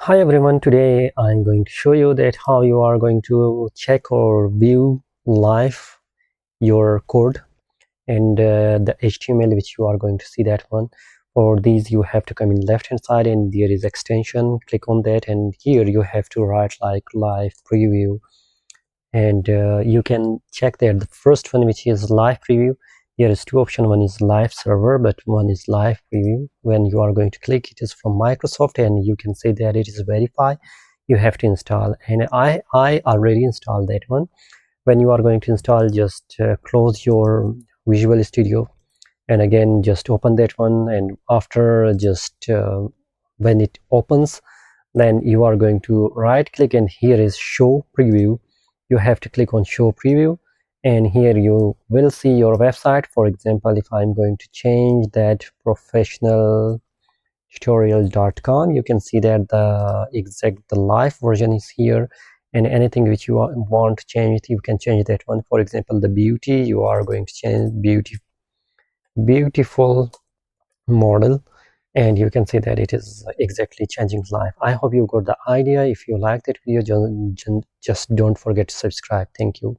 Hi everyone, today I'm going to show you that how you are going to check or view live your code and the HTML which you are going to see that one. For these you have to come in left hand side and there is extension, click on that, and here you have to write like live preview, and you can check there the first one which is live preview. There is two options, one is live server but one is live preview. When you are going to click, it is from Microsoft and you can say that it is verify. You have to install, and I already installed that one. When you are going to install, just close your Visual Studio and again just open that one, and after just when it opens, then you are going to right click and here is show preview. You have to click on show preview and here you will see your website. For example, if I'm going to change that professionaltutorial.com, you can see that the live version is here, and anything which you want to change, you can change that one. For example, the beauty, you are going to change beautiful model, and you can see that it is exactly changing live. I hope you got the idea. If you like that video, just don't forget to subscribe. Thank you.